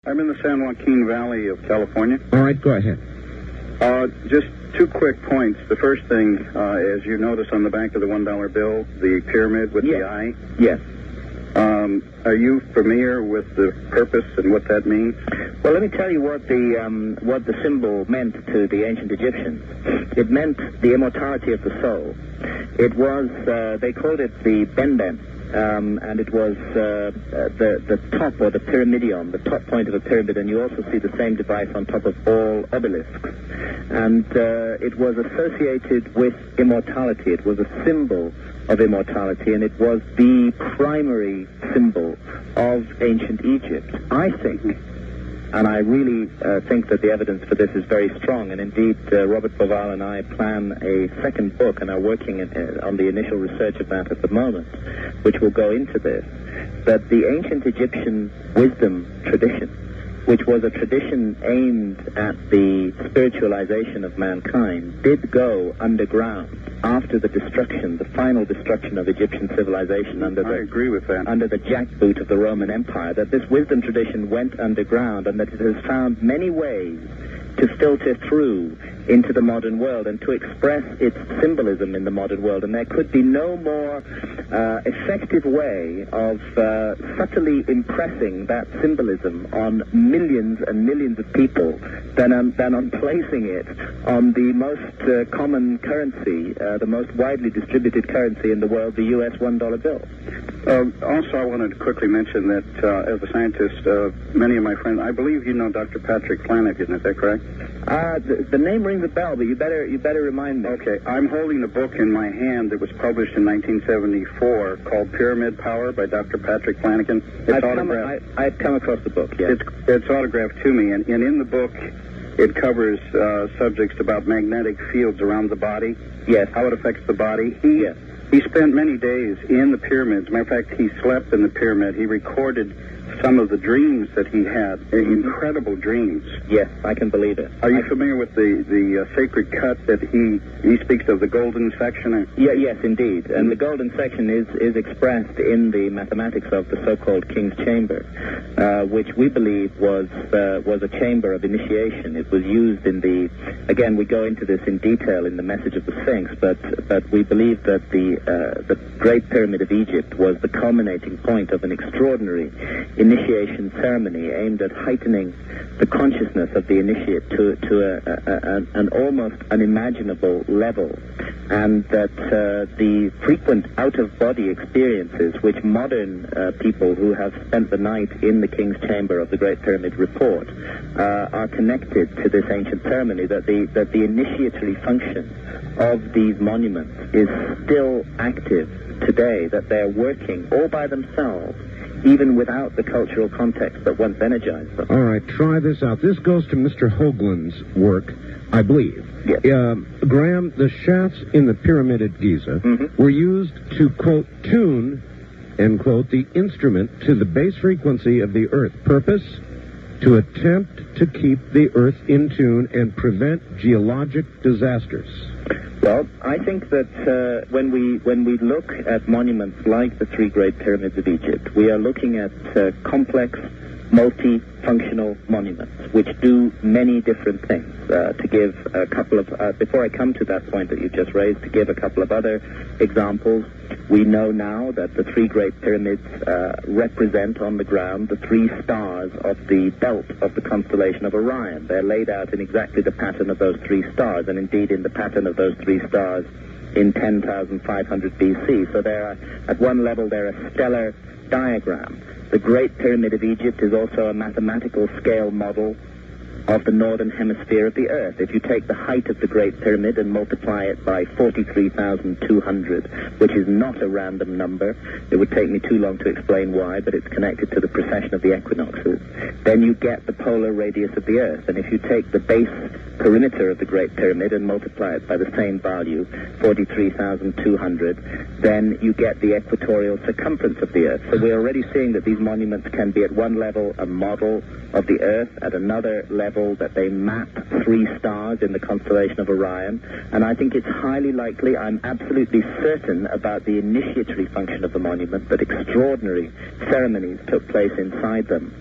I'm in the San Joaquin Valley of California. All right, go ahead. Just two quick points. The first thing, as you notice on the back of the $1 bill, the pyramid with the eye. Yes. Are you familiar with the purpose and what that means? Well, let me tell you what the symbol meant to the ancient Egyptians. It meant the immortality of the soul. It was, they called it the benben, and it was the top, or the pyramidion, the top point of a pyramid, and you also see the same device on top of all obelisks. And it was associated with immortality. It was a symbol of immortality, and it was the primary symbol of ancient Egypt. I think, and I really think that the evidence for this is very strong, and indeed Robert Boval and I plan a second book and are working on the initial research of that at the moment, which will go into this, that the ancient Egyptian wisdom tradition, which was a tradition aimed at the spiritualization of mankind, did go underground after the destruction, the final destruction of Egyptian civilization under I agree with that. under the jackboot of the Roman Empire, that this wisdom tradition went underground and that it has found many ways to filter through into the modern world and to express its symbolism in the modern world. And there could be no more effective way of subtly impressing that symbolism on millions and millions of people than on placing it on the most common currency, the most widely distributed currency in the world, the U.S. $1 bill. Also, I wanted to quickly mention that as a scientist, many of my friends, I believe you know Dr. Patrick Flanagan, is that correct? The name rings a bell, but you better remind me. Okay, I'm holding a book in my hand that was published in 1974 called Pyramid Power by Dr. Patrick Flanagan. I've come across the book, yes. It's autographed to me, and in the book it covers subjects about magnetic fields around the body. Yes. How it affects the body. He spent many days in the pyramids. Matter of fact, he slept in the pyramid. He recorded some of the dreams that he had, incredible dreams. Yes, I can believe it. Are you familiar with the sacred cut that he speaks of, the golden section? Yes, indeed. And the golden section is expressed in the mathematics of the so-called King's Chamber, which we believe was a chamber of initiation. It was used in the, again, we go into this in detail in the message of the Sphinx, but we believe that the Great Pyramid of Egypt was the culminating point of an extraordinary initiation ceremony aimed at heightening the consciousness of the initiate to an almost unimaginable level, and that the frequent out-of-body experiences which modern people who have spent the night in the King's Chamber of the Great Pyramid report are connected to this ancient ceremony, that the initiatory function of these monuments is still active today, that they're working all by themselves, even without the cultural context that once energized them. All right, try this out. This goes to Mr. Hoagland's work, I believe. Yes. Graham, the shafts in the pyramid at Giza were used to, quote, tune, end quote, the instrument to the base frequency of the Earth. Purpose? To attempt to keep the Earth in tune and prevent geologic disasters. Well, I think that when we look at monuments like the three Great Pyramids of Egypt, we are looking at complex, multi-functional monuments which do many different things. To give a couple of, before I come to that point that you just raised, to give a couple of other examples, we know now that the three Great Pyramids represent on the ground the three stars of the belt of the constellation of Orion. They're laid out in exactly the pattern of those three stars, and indeed in the pattern of those three stars in 10,500 BC. So they're, at one level, they're a stellar diagram. The Great Pyramid of Egypt is also a mathematical scale model of the northern hemisphere of the Earth. If you take the height of the Great Pyramid and multiply it by 43,200, which is not a random number, it would take me too long to explain why, but it's connected to the precession of the equinoxes, then you get the polar radius of the Earth. And if you take the base perimeter of the Great Pyramid and multiply it by the same value, 43,200, then you get the equatorial circumference of the Earth. So we're already seeing that these monuments can be at one level a model of the Earth, at another level that they map 3 stars in the constellation of Orion, and I think it's highly likely, I'm absolutely certain about the initiatory function of the monument, that extraordinary ceremonies took place inside them,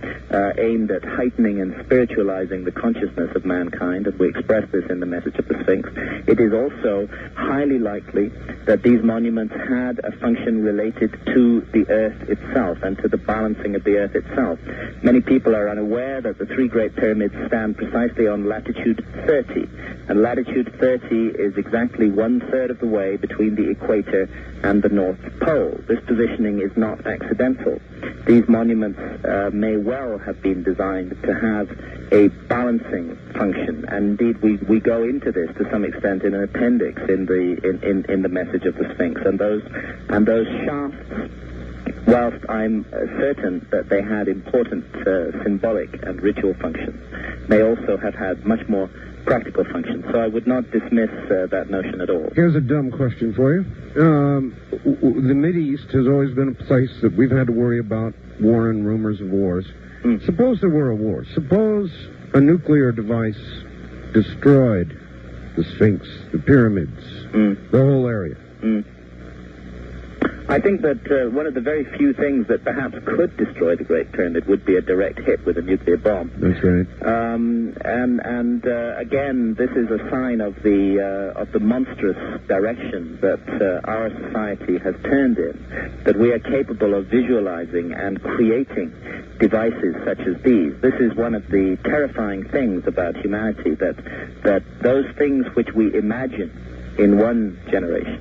aimed at heightening and spiritualizing the consciousness of mankind, and we express this in the message of the Sphinx. It is also highly likely that these monuments had a function related to the Earth itself and to the balancing of the Earth itself. Many people are unaware that the 3 Great Pyramids stand precisely on latitude 30, and latitude 30 is exactly 1/3 of the way between the equator and the North Pole. This positioning is not accidental. These monuments may well have been designed to have a balancing function, and indeed we go into this to some extent in an appendix in the message of the Sphinx, and those shafts, whilst I'm certain that they had important symbolic and ritual functions, may also have had much more practical functions. So I would not dismiss that notion at all. Here's a dumb question for you. The Mideast has always been a place that we've had to worry about war and rumors of wars. Suppose there were a war. Suppose a nuclear device destroyed the Sphinx, the pyramids, the whole area. I think that one of the very few things that perhaps could destroy the Great Pyramid would be a direct hit with a nuclear bomb. That's right. Again, this is a sign of the monstrous direction that our society has turned in, that we are capable of visualizing and creating devices such as these. This is one of the terrifying things about humanity, that those things which we imagine in one generation,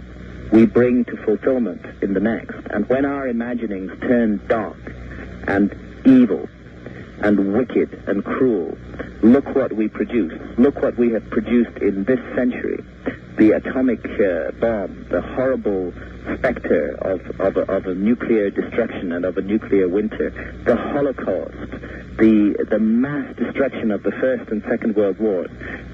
we bring to fulfillment in the next. And when our imaginings turn dark and evil and wicked and cruel, look what we produce. Look what we have produced in this century. The atomic bomb, the horrible specter of a nuclear destruction and of a nuclear winter, the Holocaust, the mass destruction of the First and Second World Wars,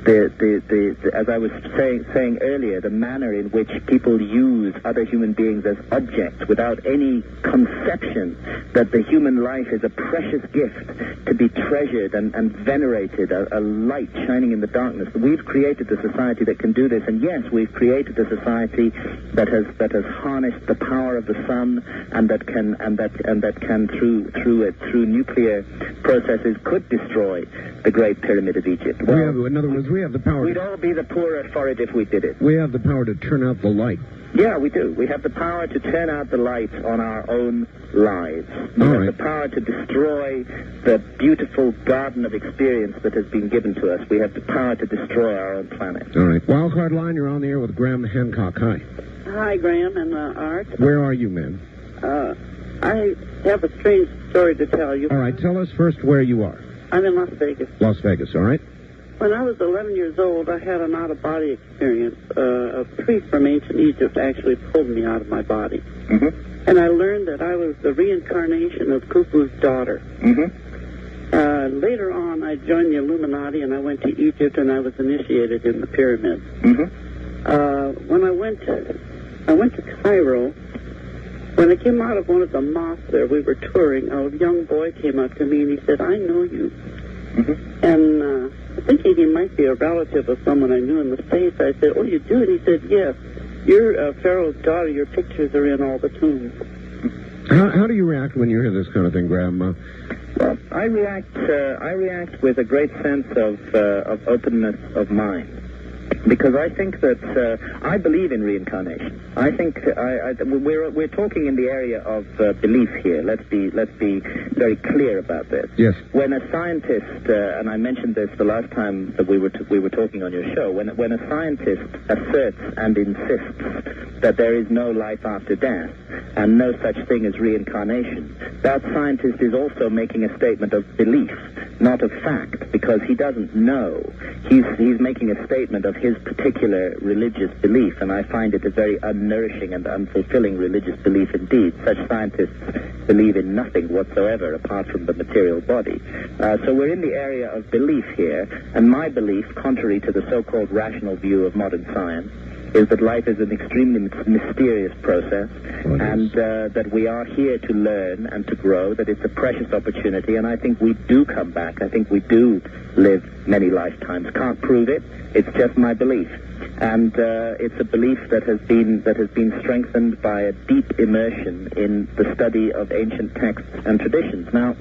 as I was saying earlier, the manner in which people use other human beings as objects without any conception that the human life is a precious gift to be treasured and venerated, a light shining in the darkness. We've created a society that can do this, and yes, we've created a society that has harnessed the power of the sun, and that can through nuclear processes could destroy the Great Pyramid of Egypt. Well, in other words, we have the power. We'd all be the poorer for it if we did it. We have the power to turn out the light. Yeah, we do. We have the power to turn out the light on our own lives. We have the power to destroy the beautiful garden of experience that has been given to us. We have the power to destroy our own planet. All right. Wildcard Line, you're on the air with Graham Hancock. Hi. Hi, Graham and Art. Where are you, ma'am? I have a strange story to tell you. All right. Tell us first where you are. I'm in Las Vegas. Las Vegas, all right. When I was 11 years old, I had an out-of-body experience. A priest from ancient Egypt actually pulled me out of my body. Mm-hmm. And I learned that I was the reincarnation of Khufu's daughter. Mm-hmm. Later on, I joined the Illuminati, and I went to Egypt, and I was initiated in the pyramids. Mm-hmm. When I went to Cairo, when I came out of one of the mosques there, we were touring, a young boy came up to me, and he said, "I know you." Mm-hmm. And thinking he might be a relative of someone I knew in the States, I said, "Oh, you do?" And he said, "Yes. You're Pharaoh's daughter. Your pictures are in all the tombs." How do you react when you hear this kind of thing, Graham? Well, I react with a great sense of openness of mind, because I think that I believe in reincarnation. I think we're talking in the area of belief here. Let's be very clear about this. Yes. When a scientist, and I mentioned this the last time that we were talking on your show, when a scientist asserts and insists that there is no life after death and no such thing as reincarnation, that scientist is also making a statement of belief not of fact, because he doesn't know. He's making a statement of his particular religious belief, and I find it a very unnourishing and unfulfilling religious belief indeed. Such scientists believe in nothing whatsoever apart from the material body. So we're in the area of belief here, and my belief, contrary to the so-called rational view of modern science, is that life is an extremely mysterious process, and that we are here to learn and to grow, that it's a precious opportunity, and I think we do come back. I think we do live many lifetimes. Can't prove it. It's just my belief. And it's a belief that has been strengthened by a deep immersion in the study of ancient texts and traditions. Now,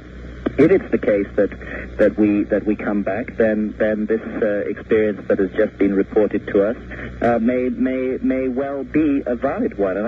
if it's the case that we come back, then this experience that has just been reported to us may well be a valid one.